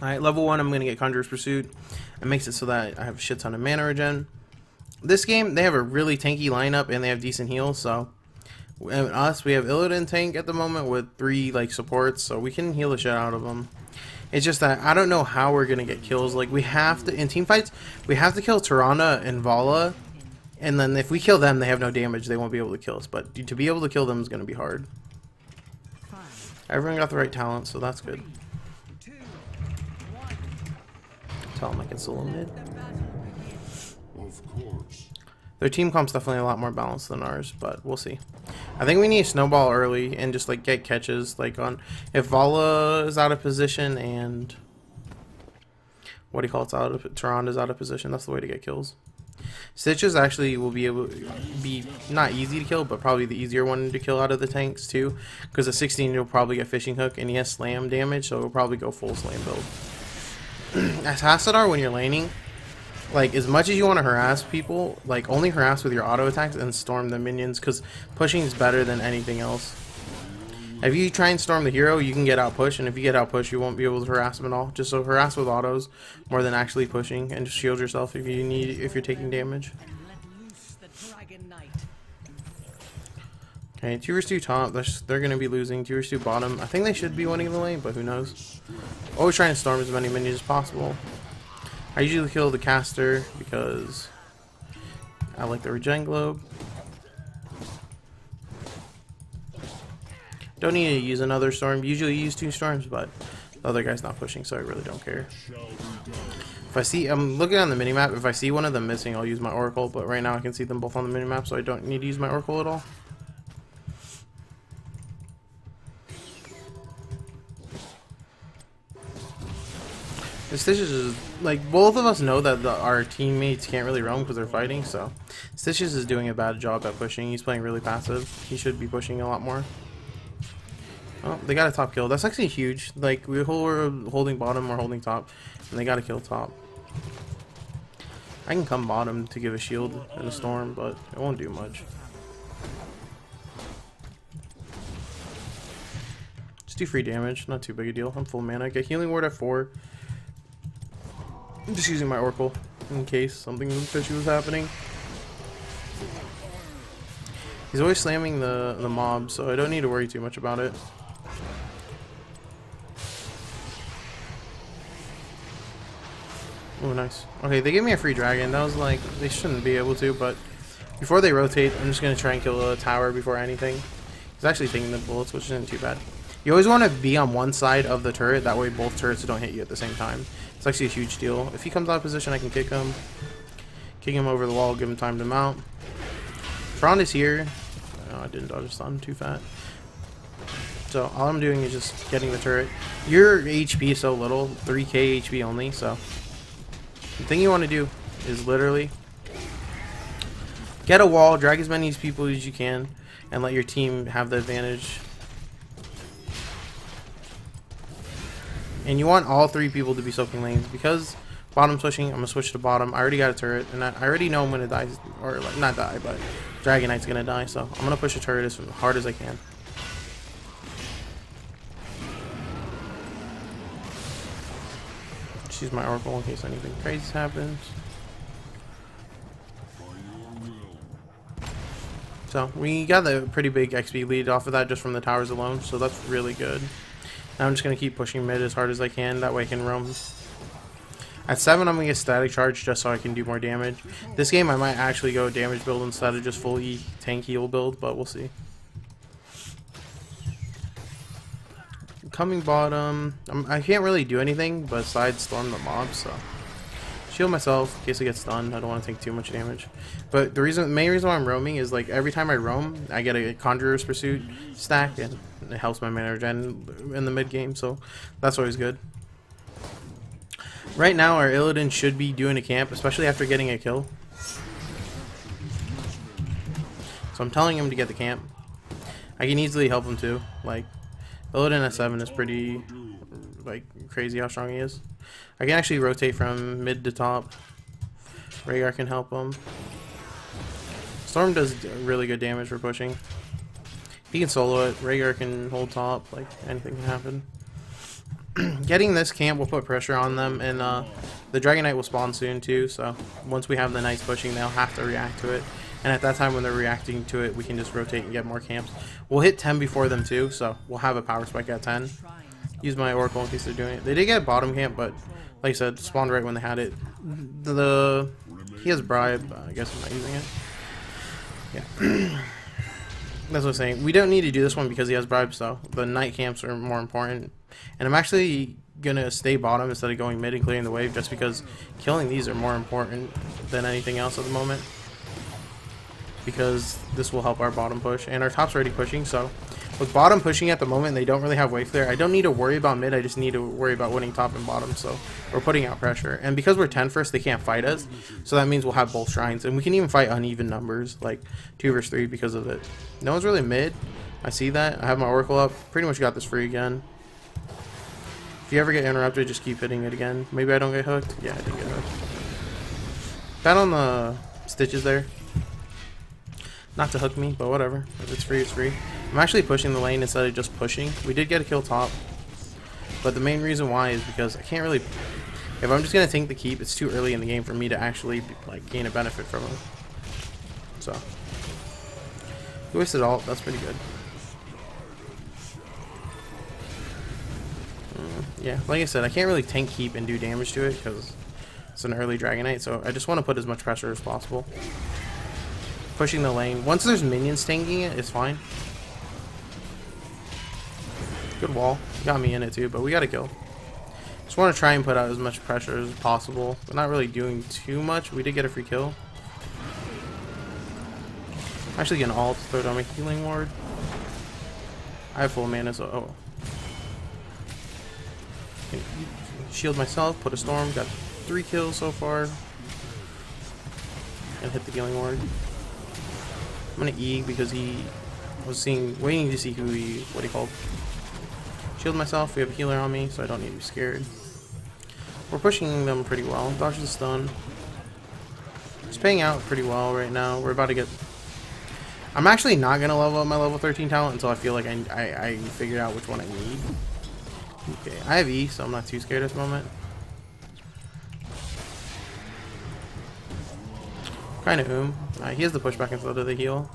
Alright, level 1, I'm going to get Conjurer's Pursuit. It makes it so that I have a shit ton of mana regen. This game, they have a really tanky lineup, and they have decent heals, so... And us, we have Illidan tank at the moment with 3, like, supports, so we can heal the shit out of them. It's just that I don't know how we're going to get kills. Like, we have to... In team fights, we have to kill Tirana and Vala, and then if we kill them, they have no damage. They won't be able to kill us, but to be able to kill them is going to be hard. Everyone got the right talent, so that's good. Tell them I can solo mid. Their team comp's definitely a lot more balanced than ours, but we'll see. I think we need to snowball early and just like get catches. Like on if Vala is out of position and what do you call it's out of Tyrande is out of position, that's the way to get kills. Stitches actually will be able to be not easy to kill, but probably the easier one to kill out of the tanks too. Because at 16 you'll probably get fishing hook and he has slam damage, so it'll probably go full slam build. As Tassadar, when you're laning, like as much as you want to harass people, like only harass with your auto attacks and storm the minions, because pushing is better than anything else. If you try and storm the hero, you can get out push, and if you get out push, you won't be able to harass him at all. Just so harass with autos more than actually pushing, and just shield yourself if you need if you're taking damage. Okay, 2 vs 2 top. They're gonna be losing. 2 vs 2 bottom. I think they should be winning the lane, but who knows? Always trying to storm as many minions as possible. I usually kill the caster because I like the regen globe. Don't need to use another storm. Usually use 2 storms, but the other guy's not pushing, so I really don't care. If I see, I'm looking on the minimap. If I see one of them missing, I'll use my oracle. But right now I can see them both on the minimap, so I don't need to use my oracle at all. Stitches is like both of us know that our teammates can't really roam because they're fighting, so Stitches is doing a bad job at pushing. He's playing really passive. He should be pushing a lot more. Oh, they got a top kill. That's actually huge. Like we're holding bottom, we're holding top, and they got to kill top. I can come bottom to give a shield and a storm, but it won't do much. Just do free damage, not too big a deal. I'm full mana. Get healing ward at 4. I'm just using my oracle in case something fishy was happening. He's always slamming the mob, so I don't need to worry too much about it. Oh, nice. Okay, they gave me a free dragon. That was like, they shouldn't be able to, but before they rotate, I'm just going to try and kill a tower before anything. He's actually taking the bullets, which isn't too bad. You always want to be on one side of the turret, that way both turrets don't hit you at the same time. It's actually a huge deal. If he comes out of position, I can kick him over the wall, give him time to mount. Frond is here. Oh, I didn't dodge a stun, too fat. So all I'm doing is just getting the turret. Your HP is so little, 3k HP only, so the thing you want to do is literally get a wall, drag as many people as you can, and let your team have the advantage. And you want all 3 people to be soaking lanes, because bottom's pushing. I'm gonna switch to bottom. I already got a turret, and I already know I'm gonna die, or like not die, but Dragon Knight's gonna die. So I'm gonna push a turret as hard as I can. Just use my oracle in case anything crazy happens. So we got a pretty big XP lead off of that just from the towers alone, so that's really good. Now I'm just going to keep pushing mid as hard as I can, that way I can roam. At 7 I'm going to get static charge just so I can do more damage. This game I might actually go damage build instead of just full tank heal build, but we'll see. Coming bottom, I can't really do anything besides storm the mob, so shield myself in case I get stunned. I don't want to take too much damage. But the main reason why I'm roaming is like every time I roam, I get a Conjurer's Pursuit stack, and it helps my mana regen in the mid game, so that's always good. Right now, our Illidan should be doing a camp, especially after getting a kill. So I'm telling him to get the camp. I can easily help him too. Like Illidan at 7 is pretty like crazy how strong he is. I can actually rotate from mid to top. Rhaegar can help him. Storm does really good damage for pushing. He can solo it. Rhaegar can hold top. Like anything can happen. Getting this camp will put pressure on them, and the Dragon Knight will spawn soon too, so once we have the Knights pushing, they'll have to react to it. And at that time when they're reacting to it, we can just rotate and get more camps. We'll hit 10 before them too, so we'll have a power spike at 10. Use my Oracle in case they're doing it. They did get a bottom camp, but like I said, spawned right when they had it. He has Bribe, I guess I'm not using it. Yeah. That's what I'm saying. We don't need to do this one because he has Bribe, so the Knight camps are more important. And I'm actually gonna stay bottom instead of going mid and clearing the wave, just because killing these are more important than anything else at the moment, because this will help our bottom push, and our top's already pushing. So with bottom pushing at the moment, they don't really have wave clear. I don't need to worry about mid, I just need to worry about winning top and bottom. So we're putting out pressure, and because we're 10 first, they can't fight us, so that means we'll have both shrines, and we can even fight uneven numbers like 2 versus 3 because of it. No one's really mid. I see that. I have my Oracle up, pretty much got this free again. If you ever get interrupted, just keep hitting it again. Maybe I don't get hooked. Yeah, I did get hooked. Bad on the stitches there. Not to hook me, but whatever. If it's free, it's free. I'm actually pushing the lane instead of just pushing. We did get a kill top, but the main reason why is because I can't really... If I'm just going to tank the keep, it's too early in the game for me to actually like gain a benefit from it. So, he wasted ult. That's pretty good. Yeah, like I said, I can't really tank keep and do damage to it because it's an early Dragon Knight, so I just want to put as much pressure as possible. Pushing the lane. Once there's minions tanking it, it's fine. Good wall. Got me in it too, but we got a kill. Just want to try and put out as much pressure as possible. We're not really doing too much. We did get a free kill. I'm actually going to ult, throw down my healing ward. I have full mana, so... Oh. Shield myself, put a storm, got 3 kills so far. And hit the healing ward. I'm gonna E because he was waiting to see what he called. Shield myself, we have a healer on me, so I don't need to be scared. We're pushing them pretty well. Dodge the stun. It's paying out pretty well right now. We're about to get... I'm actually not gonna level up my level 13 talent until I feel like I figured out which one I need. Okay, I have E, so I'm not too scared at the moment. Kind of he has the pushback instead of the heal.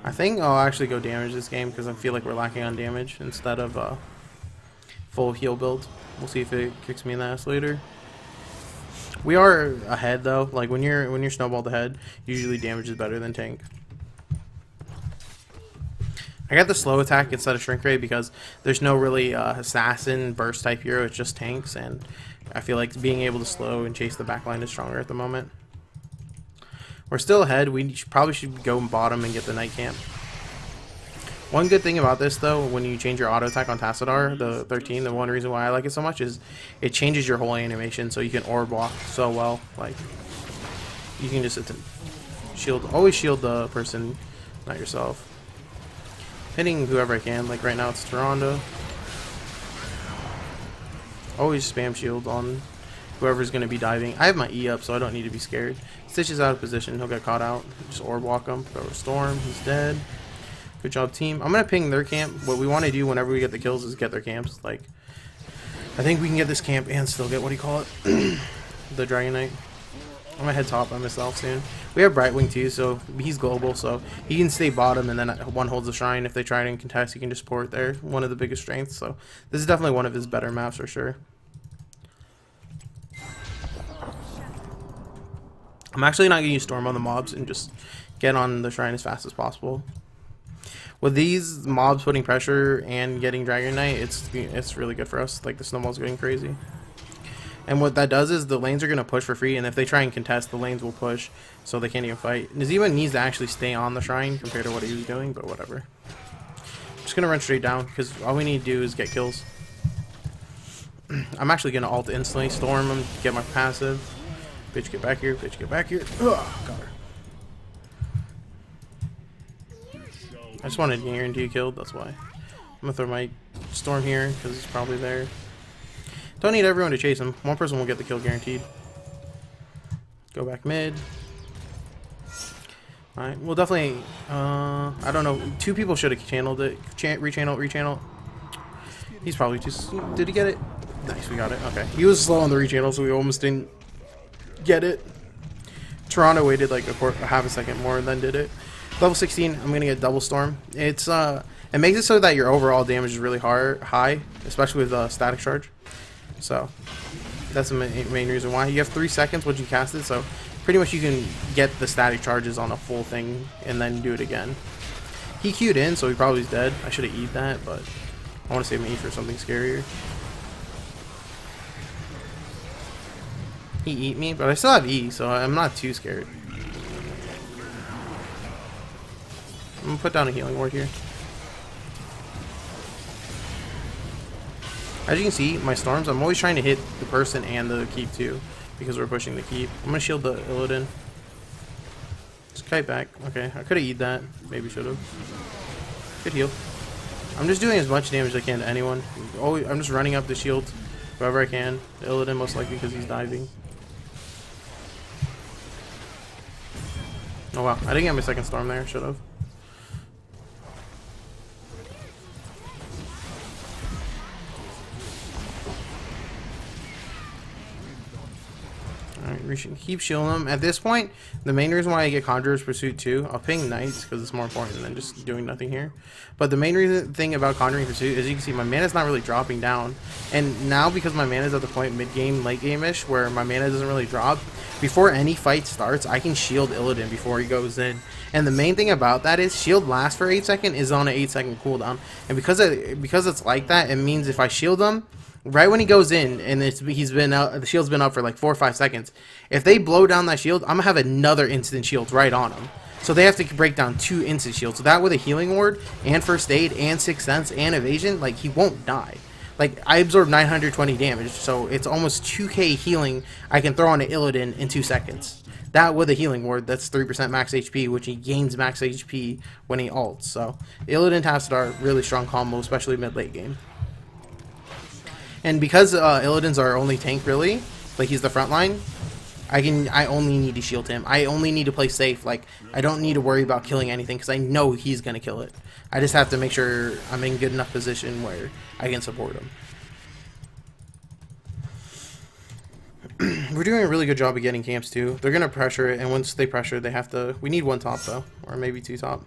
I think I'll actually go damage this game because I feel like we're lacking on damage instead of full heal build. We'll see if it kicks me in the ass later. We are ahead though. Like when you're snowballed ahead, usually damage is better than tank. I got the slow attack instead of shrink ray because there's no really assassin burst type hero. It's just tanks, and I feel like being able to slow and chase the backline is stronger at the moment. We're still ahead. We probably should go bottom and get the Knight camp. One good thing about this though, when you change your auto attack on Tassadar, the 13, the one reason why I like it so much is it changes your whole animation, so you can orb walk so well. Like you can just shield, always shield the person, not yourself. Hitting whoever I can, like right now it's Tyrande. Always spam shield on whoever's going to be diving. I have my E up, so I don't need to be scared. Stitch is out of position, he'll get caught out. Just orb walk him, throw a storm, he's dead. Good job team. I'm going to ping their camp. What we want to do whenever we get the kills is get their camps. Like, I think we can get this camp and still get, what do you call it? The Dragon Knight. I'm gonna head top by myself soon. We have Brightwing too, so he's global, so he can stay bottom, and then one holds the shrine. If they try and contest, he can just port there. One of the biggest strengths. So this is definitely one of his better maps for sure. I'm actually not gonna use storm on the mobs and just get on the shrine as fast as possible. With these mobs putting pressure and getting Dragon Knight, it's really good for us. Like the snowball's going crazy. And what that does is the lanes are going to push for free, and if they try and contest, the lanes will push, so they can't even fight. Nazima needs to actually stay on the shrine compared to what he was doing, but whatever. I'm just going to run straight down, because all we need to do is get kills. I'm actually going to ult instantly, storm him, get my passive. Bitch, get back here, bitch, get back here. Ugh, got her. I just wanted to guarantee a kill, that's why. I'm going to throw my storm here, because it's probably there. Don't need everyone to chase him. One person will get the kill guaranteed. Go back mid. Alright, we'll definitely, I don't know, 2 people should have channeled it. Rechannel. He's probably too, did he get it? Nice, we got it. Okay. He was slow on the rechannel, so we almost didn't get it. Toronto waited like a half a second more and then did it. Level 16, I'm gonna get double storm. It's it makes it so that your overall damage is really high, especially with static charge. So that's the main reason why. You have 3 seconds once you cast it, so pretty much you can get the static charges on a full thing and then do it again. He queued in, so he probably is dead. I should have eat that, but I want to save my E for something scarier. He eat me, but I still have E, so I'm not too scared. I'm gonna put down a healing ward here. As you can see, my storms, I'm always trying to hit the person and the keep too, because we're pushing the keep. I'm gonna shield the Illidan. Just kite back. Okay, I could have eat that. Maybe should have. Good heal. I'm just doing as much damage as I can to anyone. I'm just running up the shield wherever I can. The Illidan most likely because he's diving. Oh wow, I didn't get my second storm there. Should have. Alright, we should keep shielding them. At this point, the main reason why I get Conjurer's Pursuit too, I'll ping Knights because it's more important than just doing nothing here. But the main thing about Conjuring Pursuit is you can see my mana's not really dropping down. And now because my mana's at the point mid-game, late-game-ish, where my mana doesn't really drop, before any fight starts, I can shield Illidan before he goes in. And the main thing about that is shield lasts for 8 seconds, is on an 8-second cooldown. And because it's like that, it means if I shield him, right when he goes in, and he's been out, the shield's been up for like 4 or 5 seconds. If they blow down that shield, I'm gonna have another instant shield right on him. So they have to break down 2 instant shields. So that with a healing ward and first aid and sixth sense and evasion, like he won't die. Like I absorb 920 damage, so it's almost 2k healing I can throw on an Illidan in 2 seconds. That with a healing ward, that's 3% max HP, which he gains max HP when he ults. So Illidan Tassadar, really strong combo, especially mid-late game. And because Illidan's our only tank really, like he's the front line, I only need to shield him. I only need to play safe. Like I don't need to worry about killing anything because I know he's gonna kill it. I just have to make sure I'm in good enough position where I can support him. We're doing a really good job of getting camps too. They're gonna pressure it, and once they pressure, they have to. We need 1 top though, or maybe 2 top.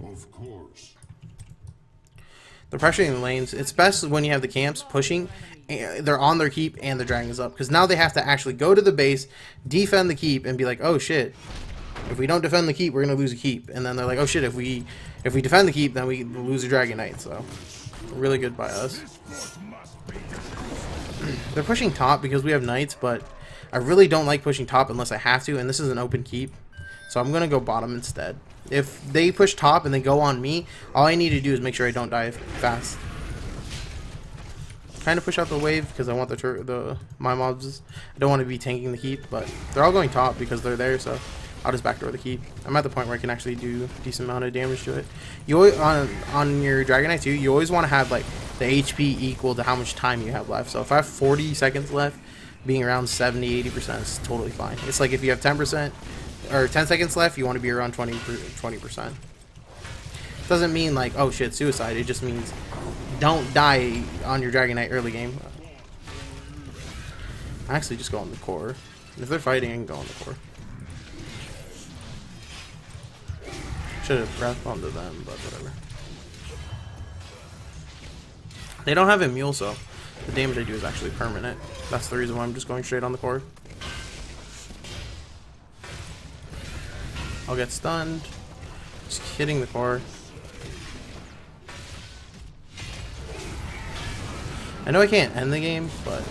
Of course. The pressuring the lanes, it's best when you have the camps pushing, they're on their keep and the dragon is up, because now they have to actually go to the base, defend the keep, and be like, oh shit, if we don't defend the keep, we're gonna lose a keep. And then they're like, oh shit, if we defend the keep, then we lose a dragon knight. So really good by us. They're pushing top because we have knights, but I really don't like pushing top unless I have to, and this is an open keep, so I'm gonna go bottom instead. If they push top and they go on me, all I need to do is make sure I don't die fast. Kind of push out the wave because I want my mobs. I don't want to be tanking the keep, but they're all going top because they're there, so I'll just backdoor the keep. I'm at the point where I can actually do a decent amount of damage to it. You always, on your Dragon Knight too, you always want to have like the HP equal to how much time you have left. So if I have 40 seconds left, being around 70-80% is totally fine. It's like if you have 10% or 10 seconds left, you want to be around 20%. Doesn't mean like, oh shit, suicide. It just means don't die on your Dragon Knight early game. I actually just go on the core. If they're fighting, I can go on the core. Should have breath onto them, but whatever. They don't have a mule, so the damage I do is actually permanent. That's the reason why I'm just going straight on the core. I'll get stunned. Just hitting the core. I know I can't end the game, but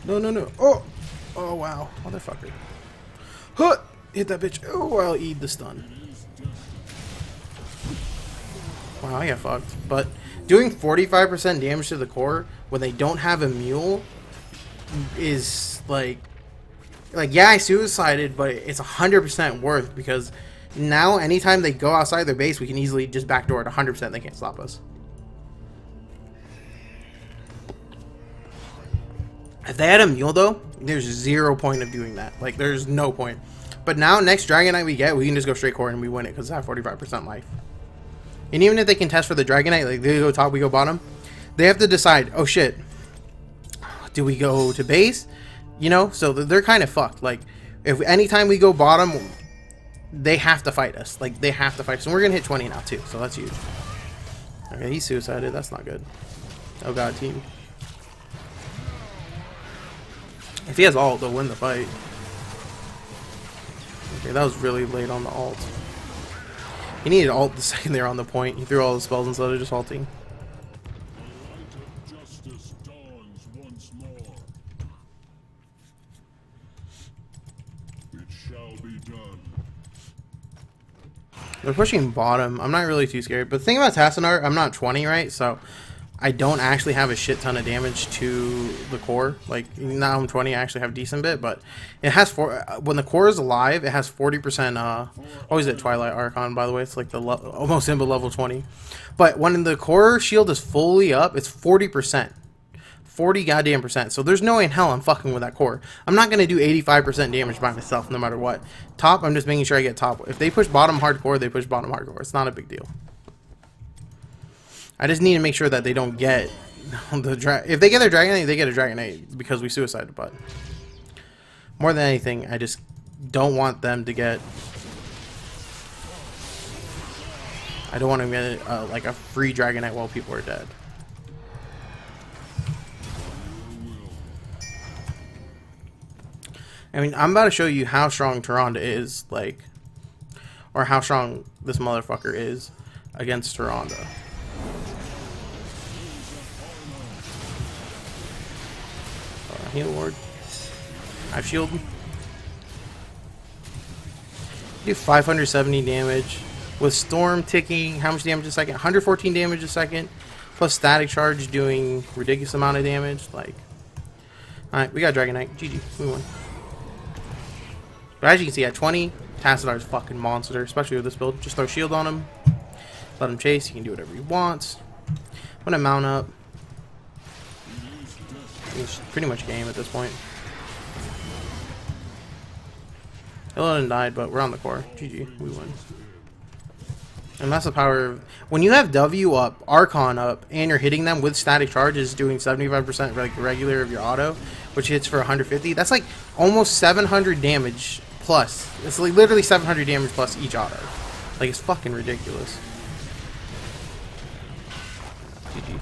no. Oh wow, motherfucker. Huh! Hit that bitch. Oh, I'll eat the stun. Wow, I got fucked. But doing 45% damage to the core when they don't have a mule is like yeah, I suicided, but it's 100% worth, because now anytime they go outside their base, we can easily just backdoor it 100%. They can't stop us. If they had a mule though, there's 0 point of doing that. Like there's no point. But now next Dragon Knight we get, we can just go straight core and we win it because I have 45% life. And even if they can test for the Dragon Knight, like they go top, we go bottom, they have to decide, oh shit, do we go to base? You know, so they're kind of fucked. Like, if anytime we go bottom, they have to fight us. Like, they have to fight us. And we're going to hit 20 now, too. So that's huge. Okay, he's suicided. That's not good. Oh, God, team. If he has ult, they'll win the fight. Okay, that was really late on the ult. He needed ult the second they were on the point. He threw all the spells instead of just ulting. Justice dawns once more. It shall be done. They're pushing bottom. I'm not really too scared. But the thing about Tassadar, I'm not 20, right? So I don't actually have a shit ton of damage to the core. Like, now I'm 20, I actually have a decent bit. But it has when the core is alive, it has 40%. Always at Twilight Archon, by the way. It's like the almost in, but level 20. But when the core shield is fully up, it's 40%. 40 goddamn percent. So there's no way in hell I'm fucking with that core. I'm not going to do 85% damage by myself no matter what. Top, I'm just making sure I get top. If they push bottom hardcore, they push bottom hardcore. It's not a big deal. I just need to make sure that they don't get the if they get their Dragonite, they get a Dragonite because we suicided. But more than anything, I just don't want them to get. I don't want to get like a free Dragonite while people are dead. I mean, I'm about to show you how strong Tyrande is, like, or how strong this motherfucker is against Tyrande. Heal ward. I have shield. Do 570 damage with storm ticking. How much damage a second? 114 damage a second, plus static charge doing ridiculous amount of damage. Like, all right, we got Dragonite. GG, we won. But as you can see, at 20, Tassadar's fucking monster, especially with this build. Just throw shield on him, let him chase. He can do whatever he wants. I'm gonna mount up. It's pretty much game at this point. Illidan died, but we're on the core. GG, we win. And that's the power of when you have W up, Archon up, and you're hitting them with static charges, doing 75% like regular of your auto, which hits for 150. That's like almost 700 damage plus. It's like literally 700 damage plus each auto. Like, it's fucking ridiculous. GG.